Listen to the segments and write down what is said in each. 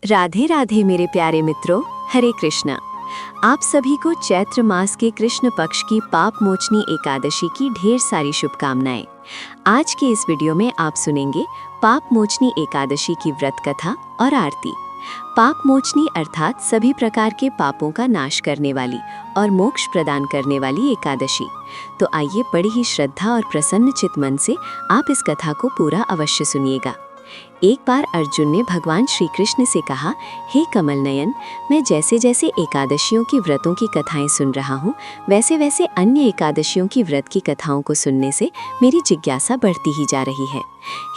राधे राधे मेरे प्यारे मित्रों, हरे कृष्णा। आप सभी को चैत्र मास के कृष्ण पक्ष की पाप मोचनी एकादशी की ढेर सारी शुभकामनाएं। आज के इस वीडियो में आप सुनेंगे पाप मोचनी एकादशी की व्रत कथा और आरती। पाप मोचनी अर्थात सभी प्रकार के पापों का नाश करने वाली और मोक्ष प्रदान करने वाली एकादशी। तो आइए बड़ी ही श्रद्धा और प्रसन्न चित्त मन से आप इस कथा को पूरा अवश्य सुनिएगा। एक बार अर्जुन ने भगवान श्री कृष्ण से कहा, हे कमल नयन, मैं जैसे जैसे एकादशियों की व्रतों की कथाएं सुन रहा हूँ, वैसे वैसे अन्य एकादशियों की व्रत की कथाओं को सुनने से मेरी जिज्ञासा बढ़ती ही जा रही है।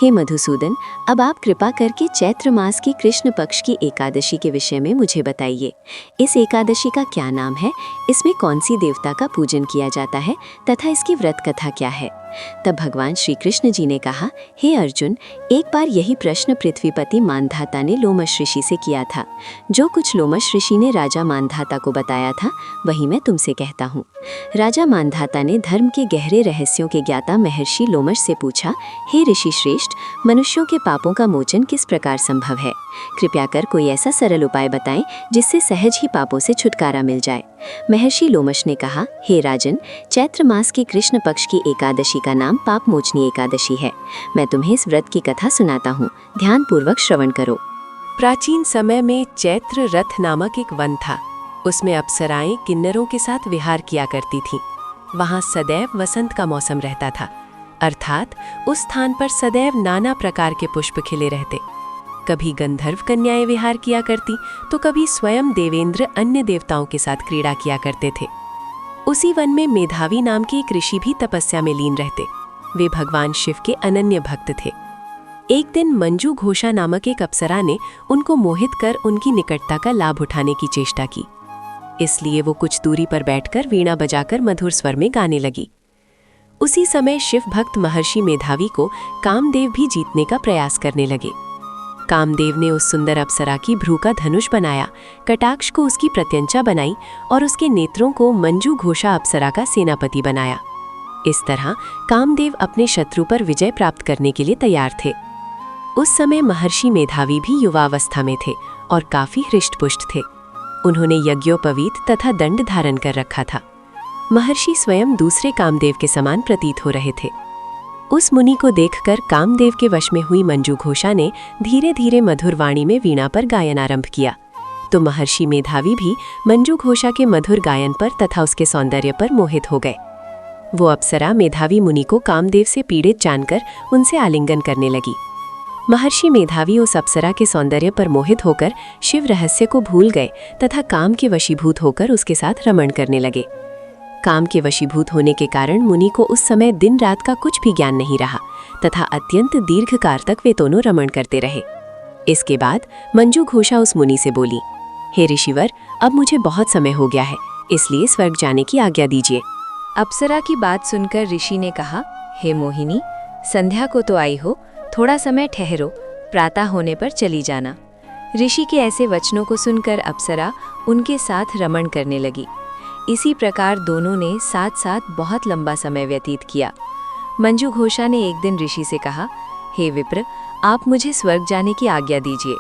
हे मधुसूदन, अब आप कृपा करके चैत्र मास की कृष्ण पक्ष की एकादशी के विषय में मुझे बताइए। इस एकादशी का क्या नाम है, इसमें कौन सी देवता का पूजन किया जाता है तथा इसकी व्रत कथा क्या है। तब भगवान श्री कृष्ण जी ने कहा, हे अर्जुन, एक बार यही प्रश्न पृथ्वीपति मानधाता ने लोमश ऋषि से किया था। जो कुछ लोमश ऋषि ने राजा मानधाता को बताया था, वही मैं तुमसे कहता हूँ। राजा मानधाता ने धर्म के गहरे रहस्यों के ज्ञाता महर्षि लोमश से पूछा, हे ऋषि श्रेष्ठ, मनुष्यों के पापों का मोचन किस प्रकार संभव है? कृपया कर कोई ऐसा सरल उपाय बताएं जिससे सहज ही पापों से छुटकारा मिल जाए। महर्षि लोमश ने कहा, हे राजन, चैत्र मास की कृष्ण पक्ष की एकादशी का नाम पाप मोचनी एकादशी है। मैं तुम्हें इस व्रत की कथा सुनाता हूँ, ध्यान पूर्वक श्रवण करो। प्राचीन समय में चैत्र रथ नामक एक वन था। उसमें अप्सराएं किन्नरों के साथ विहार किया करती थीं। वहाँ सदैव वसंत का मौसम रहता था, अर्थात उस स्थान पर सदैव नाना प्रकार के पुष्प खिले रहते। कभी गंधर्व कन्याएं विहार किया करती तो कभी स्वयं देवेंद्र अन्य देवताओं के साथ क्रीड़ा किया करते थे। उसी वन में मेधावी नाम के एक ऋषि भी तपस्या में लीन रहते। वे भगवान शिव के अनन्य भक्त थे। एक दिन मंजू घोषा नामक एक अप्सरा ने उनको मोहित कर उनकी निकटता का लाभ उठाने की चेष्टा की। इसलिए वो कुछ दूरी पर बैठकर वीणा बजाकर मधुर स्वर में गाने लगी। उसी समय शिव भक्त महर्षि मेधावी को कामदेव भी जीतने का प्रयास करने लगे। कामदेव ने उस सुंदर अप्सरा की भ्रू का धनुष बनाया, कटाक्ष को उसकी प्रत्यंचा बनाई और उसके नेत्रों को मंजू घोषा अप्सरा का सेनापति बनाया। इस तरह कामदेव अपने शत्रु पर विजय प्राप्त करने के लिए तैयार थे। उस समय महर्षि मेधावी भी युवावस्था में थे और काफी हृष्टपुष्ट थे। उन्होंने यज्ञोपवीत तथा दंड धारण कर रखा था। महर्षि स्वयं दूसरे कामदेव के समान प्रतीत हो रहे थे। उस मुनि को देखकर कामदेव के वश में हुई मंजू घोषा ने धीरे धीरे मधुर वाणी में वीणा पर गायन आरंभ किया। तो महर्षि मेधावी भी मंजू घोषा के मधुर गायन पर तथा उसके सौंदर्य पर मोहित हो गए। वो अप्सरा मेधावी मुनि को कामदेव से पीड़ित जानकर उनसे आलिंगन करने लगी। महर्षि मेधावी उस अप्सरा के सौंदर्य पर मोहित होकर शिव रहस्य को भूल गए तथा काम के वशीभूत होकर उसके साथ रमण करने लगे। काम के वशीभूत होने के कारण मुनि को उस समय दिन रात का कुछ भी ज्ञान नहीं रहा तथा अत्यंत दीर्घकाल तक वे दोनों रमण करते रहे। इसके बाद मंजू घोषा उस मुनि से बोली, हे ऋषिवर, अब मुझे बहुत समय हो गया है, इसलिए स्वर्ग जाने की आज्ञा दीजिए। अप्सरा की बात सुनकर ऋषि ने कहा, हे मोहिनी, संध्या को तो आई हो, थोड़ा समय ठहरो, प्रातः होने पर चली जाना। ऋषि के ऐसे वचनों को सुनकर अप्सरा उनके साथ रमण करने लगी। इसी प्रकार दोनों ने साथ साथ बहुत लंबा समय व्यतीत किया। मंजू घोषा ने एक दिन ऋषि से कहा, हे विप्र, आप मुझे स्वर्ग जाने की आज्ञा दीजिए।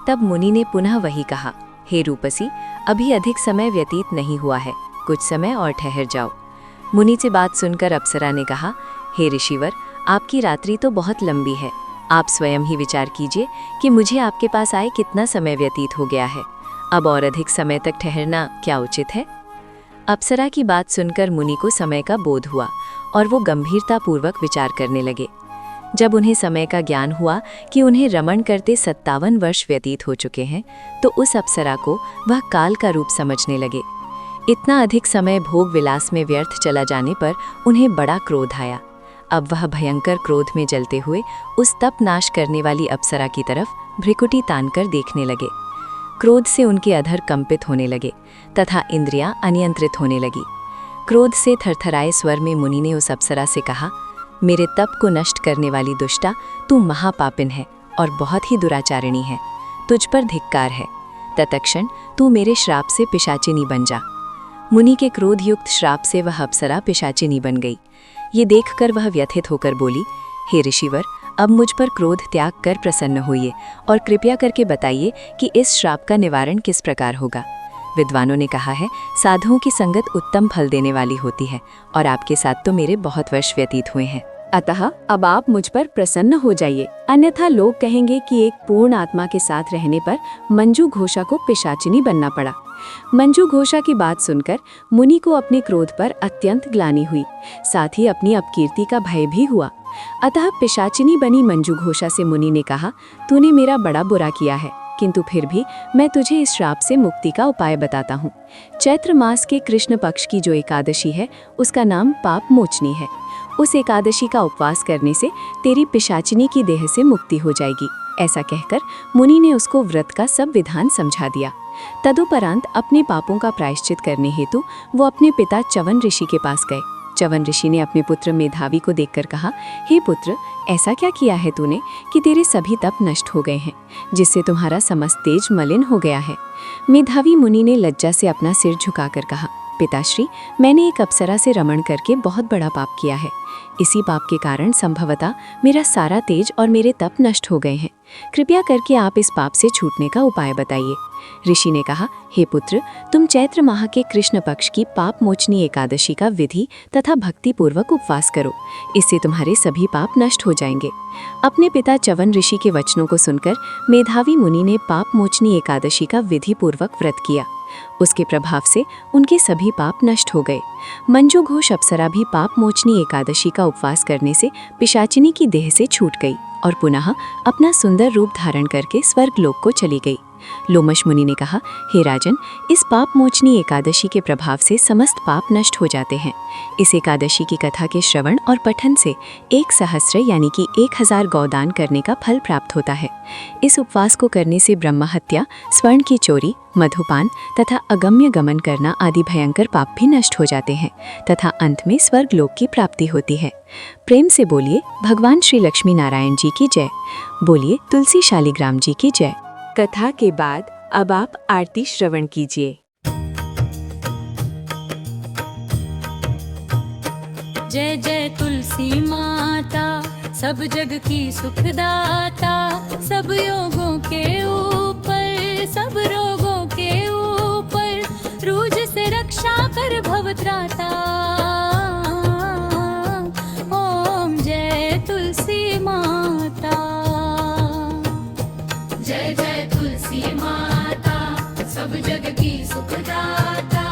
तब मुनि ने पुनः वही कहा, हे रूपसी, अभी अधिक समय व्यतीत नहीं हुआ है, कुछ समय और ठहर जाओ। मुनि से बात सुनकर अप्सरा ने कहा, हे ऋषिवर, आपकी रात्रि तो बहुत लंबी है, आप स्वयं ही विचार कीजिए कि मुझे आपके पास आए कितना समय व्यतीत हो गया है। अब और अधिक समय तक ठहरना क्या उचित है? अप्सरा की बात सुनकर मुनि को समय का बोध हुआ और वो गंभीरतापूर्वक विचार करने लगे। जब उन्हें समय का ज्ञान हुआ कि उन्हें रमण करते 57 वर्ष व्यतीत हो चुके हैं, तो उस अप्सरा को वह काल का रूप समझने लगे। इतना अधिक समय भोग विलास में व्यर्थ चला जाने पर उन्हें बड़ा क्रोध आया। अब वह भयंकर क्रोध में जलते हुए उस तप नाश करने वाली अप्सरा की तरफ भ्रिकुटी तानकर देखने लगे। क्रोध से उनके अधर कंपित होने लगे तथा इंद्रियां अनियंत्रित होने लगी। क्रोध से थरथराए स्वर में मुनि ने उस अप्सरा से कहा, मेरे तप को नष्ट करने वाली दुष्टा, तू महापापिन है और बहुत ही दुराचारिणी है, तुझ पर धिक्कार है। तत्क्षण तू मेरे श्राप से पिशाचिनी बन जा। मुनि के क्रोध युक्त श्राप से वह अप्सरा पिशाचिनी बन गई। ये देखकर वह व्यथित होकर बोली, हे ऋषिवर, अब मुझ पर क्रोध त्याग कर प्रसन्न होइए और कृपया करके बताइए कि इस श्राप का निवारण किस प्रकार होगा। विद्वानों ने कहा है, साधुओं की संगत उत्तम फल देने वाली होती है और आपके साथ तो मेरे बहुत वर्ष व्यतीत हुए हैं। अतः अब आप मुझ पर प्रसन्न हो जाइए, अन्यथा लोग कहेंगे कि एक पूर्ण आत्मा के साथ रहने पर मंजू घोषा को पिशाचिनी बनना पड़ा। मंजू घोषा की बात सुनकर मुनि को अपने क्रोध पर अत्यंत ग्लानि हुई, साथ ही अपनी अपकीर्ति का भय भी हुआ। अतः पिशाचिनी बनी मंजू घोषा से मुनि ने कहा, तूने मेरा बड़ा बुरा किया है, किंतु फिर भी मैं तुझे इस श्राप से मुक्ति का उपाय बताता हूँ। चैत्र मास के कृष्ण पक्ष की जो एकादशी है उसका नाम पाप मोचनी है। उस एकादशी का उपवास करने से तेरी पिशाचिनी की देह से मुक्ति हो जाएगी। ऐसा कहकर मुनि ने उसको व्रत का सब विधान समझा दिया। तदुपरांत अपने पापों का प्रायश्चित करने हेतु वो अपने पिता च्यवन ऋषि के पास गए। च्यवन ऋषि ने अपने पुत्र मेधावी को देखकर कहा, हे पुत्र, ऐसा क्या किया है तूने कि तेरे सभी तप नष्ट हो गए हैं, जिससे तुम्हारा समस्त तेज मलिन हो गया है। मेधावी मुनि ने लज्जा से अपना सिर झुकाकर कहा, पिताश्री, मैंने एक अप्सरा से रमण करके बहुत बड़ा पाप किया है। इसी पाप के कारण संभवतः मेरा सारा तेज और मेरे तप नष्ट हो गए हैं। कृपया करके आप इस पाप से छूटने का उपाय बताइए। ऋषि ने कहा, हे पुत्र, तुम चैत्र माह के कृष्ण पक्ष की पाप मोचनी एकादशी का विधि तथा भक्ति पूर्वक उपवास करो, इससे तुम्हारे सभी पाप नष्ट हो जाएंगे। अपने पिता च्यवन ऋषि के वचनों को सुनकर मेधावी मुनि ने पाप मोचनी एकादशी का विधि पूर्वक व्रत किया। उसके प्रभाव से उनके सभी पाप नष्ट हो गए। मंजू घोष अप्सरा भी पाप मोचनी एकादशी का उपवास करने से पिशाचिनी की देह से छूट गई और पुनः अपना सुंदर रूप धारण करके स्वर्ग लोक को चली गई। लोमश मुनि ने कहा, हे राजन, इस पाप मोचनी एकादशी के प्रभाव से समस्त पाप नष्ट हो जाते हैं। इस एकादशी की कथा के श्रवण और पठन से 1 सहस्र यानी कि 1000 गौदान करने का फल प्राप्त होता है। इस उपवास को करने से ब्रह्म हत्या, स्वर्ण की चोरी, मधुपान तथा अगम्य गमन करना आदि भयंकर पाप भी नष्ट हो जाते हैं तथा अंत में स्वर्ग लोक की प्राप्ति होती है। प्रेम से बोलिए भगवान श्री लक्ष्मी नारायण जी की जय। बोलिए तुलसी शालिग्राम जी की जय। कथा के बाद अब आप आरती श्रवण कीजिए। जय जय तुलसी माता, सब जग की सुखदाता, सब योगों के ऊपर, सब रोगों के ऊपर, रूज से रक्षा कर भवत्राता। ओम जय तुलसी माता। जय जय तुलसी माता, सब जग की सुखदाता,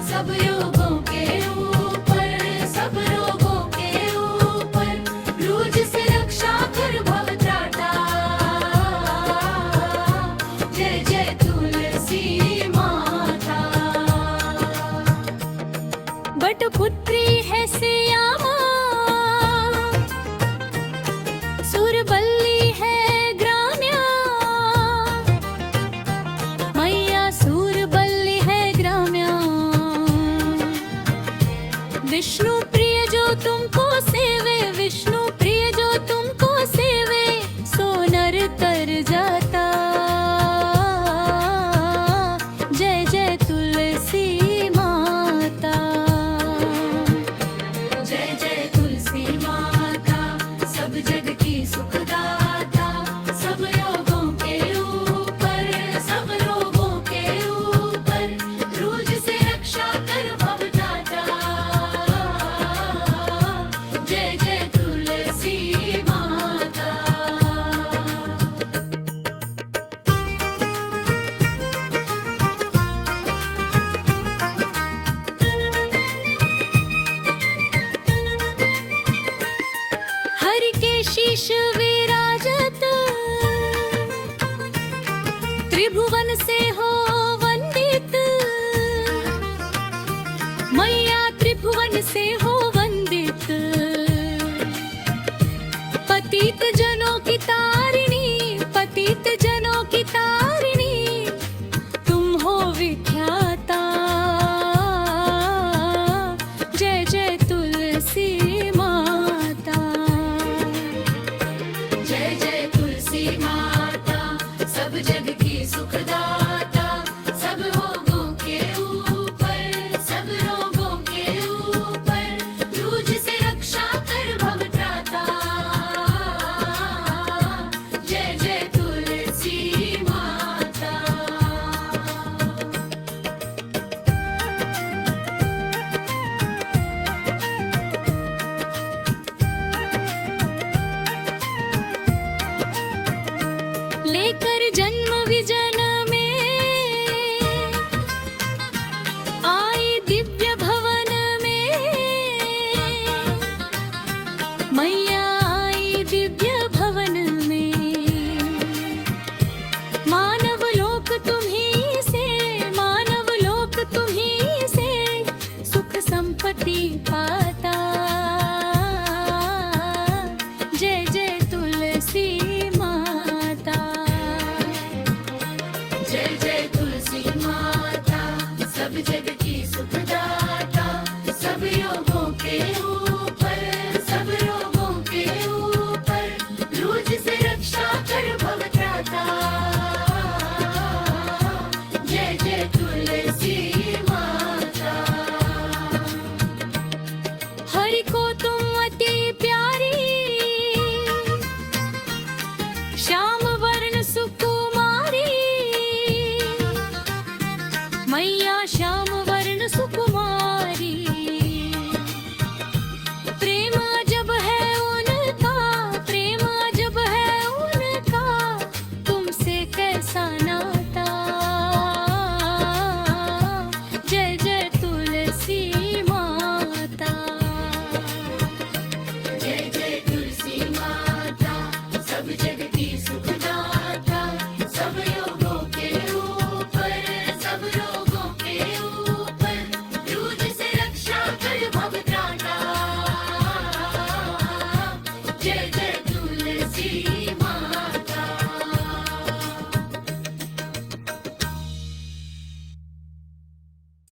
सब योगों के ऊपर, सब रोगों के ऊपर, रूज से रक्षा कर भवत्राता। जय जय तुलसी माता। बटपुत्री है सियामा, सूरबल्ली है ग्राम्या, मैया सूरबल्ली है ग्राम्या। विष्णु प्रिय जो तुमको सेवे, विष्णु प्रिय जो तुमको सेवे, सो नर तर जाता। जय जय तुलसी माता। जय जय तुलसी माता, सब जग की सुखदाता, सब योगों के ऊपर, सब रोगों के ऊपर, रूज से रक्षा कर भवत्राता। जय जय तुलसी माता। हरि के शीश विराजत, त्रिभुवन से हो वंदित, मैया त्रिभुवन से हो वंदित। पतित जनों की तारिणी, पतित जनों की तारिणी, तुम हो विख्याता। जय जय तुलसी माता। जय जय तुलसी माता, सब जग की सुखदाता, सब रोगों के ऊपर, सब रोगों के ऊपर, जय जय तुलसी माता सब जग